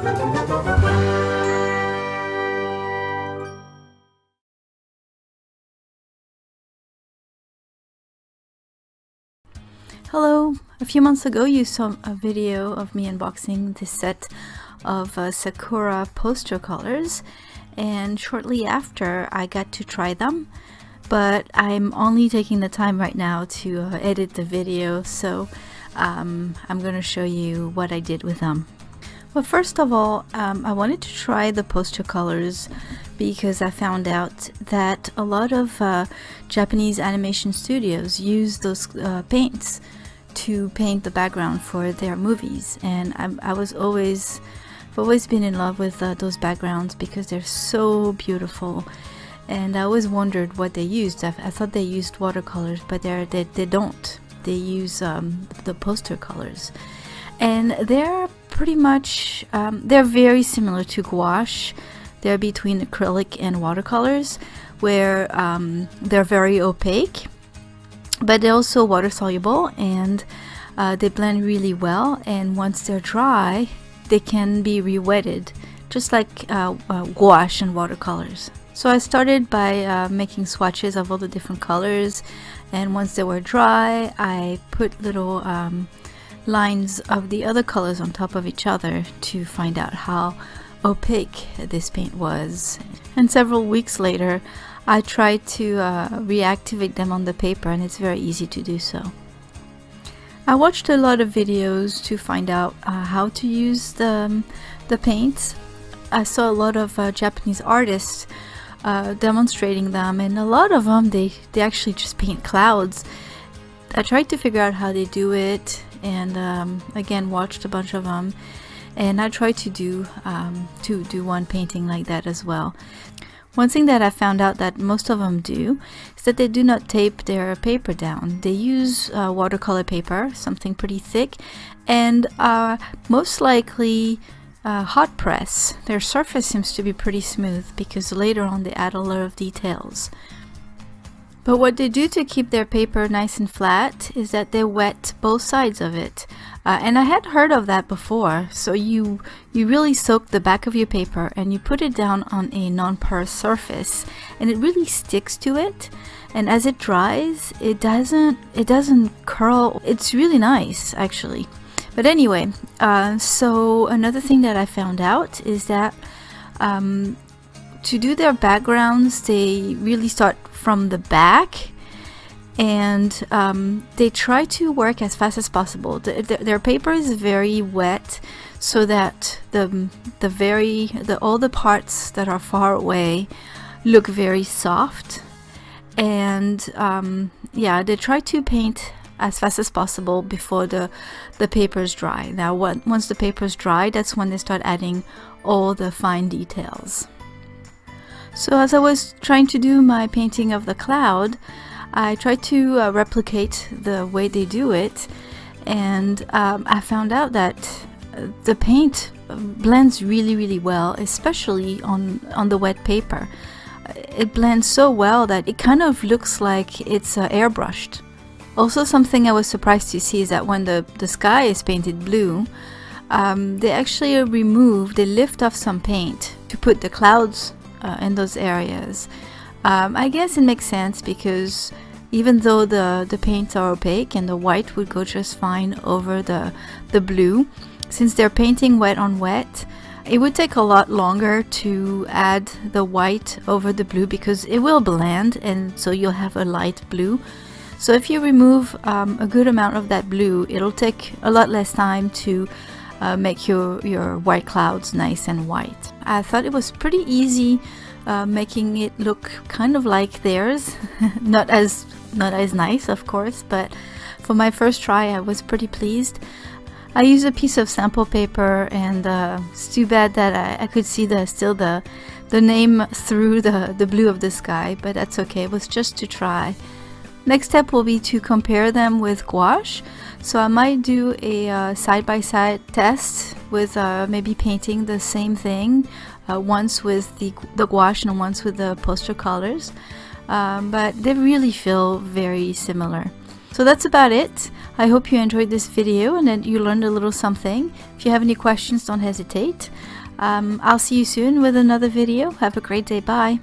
Hello! A few months ago you saw a video of me unboxing this set of Sakura Poster Colors, and shortly after I got to try them, but I'm only taking the time right now to edit the video, so I'm going to show you what I did with them. Well, first of all, I wanted to try the poster colors because I found out that a lot of Japanese animation studios use those paints to paint the background for their movies, and I've always been in love with those backgrounds because they're so beautiful, and I always wondered what they used. I thought they used watercolors, but they don't. They use the poster colors, and they're pretty much they're very similar to gouache. They're between acrylic and watercolors, where they're very opaque, but they're also water soluble, and they blend really well, and once they're dry they can be re-wetted just like gouache and watercolors. So I started by making swatches of all the different colors, and once they were dry I put little lines of the other colors on top of each other to find out how opaque this paint was. And several weeks later I tried to reactivate them on the paper, and it's very easy to do so. I watched a lot of videos to find out how to use the paints. I saw a lot of Japanese artists demonstrating them, and a lot of them they actually just paint clouds. I tried to figure out how they do it, and again watched a bunch of them, and I tried to do one painting like that as well. One thing that I found out that most of them do is that they do not tape their paper down. They use watercolor paper, something pretty thick, and most likely hot press. Their surface seems to be pretty smooth because later on they add a lot of details. But what they do to keep their paper nice and flat is that they wet both sides of it. And I had heard of that before. So you really soak the back of your paper and you put it down on a non-porous surface, and it really sticks to it. And as it dries, it doesn't curl. It's really nice, actually. But anyway, so another thing that I found out is that to do their backgrounds, they really start from the back, and they try to work as fast as possible. Their paper is very wet, so that all the parts that are far away look very soft, and yeah, they try to paint as fast as possible before the paper is dry. Now once the paper is dry, that's when they start adding all the fine details. So as I was trying to do my painting of the cloud, I tried to replicate the way they do it, and I found out that the paint blends really well, especially on the wet paper. It blends so well that it kind of looks like it's airbrushed. Also, something I was surprised to see is that when the sky is painted blue, they actually they lift off some paint to put the clouds in those areas. I guess it makes sense because even though the paints are opaque and the white would go just fine over the blue, since they're painting wet on wet, it would take a lot longer to add the white over the blue because it will blend, and so you'll have a light blue. So if you remove a good amount of that blue, it'll take a lot less time to make your white clouds nice and white. I thought it was pretty easy making it look kind of like theirs. not as nice, of course, but for my first try I was pretty pleased. I used a piece of sample paper, and it's too bad that I could see the name through the blue of the sky, but that's okay. It was just to try. Next step will be to compare them with gouache. So I might do a side-by-side test with maybe painting the same thing, once with the gouache and once with the poster colors, but they really feel very similar. So that's about it. I hope you enjoyed this video and that you learned a little something. If you have any questions, don't hesitate. I'll see you soon with another video. Have a great day. Bye.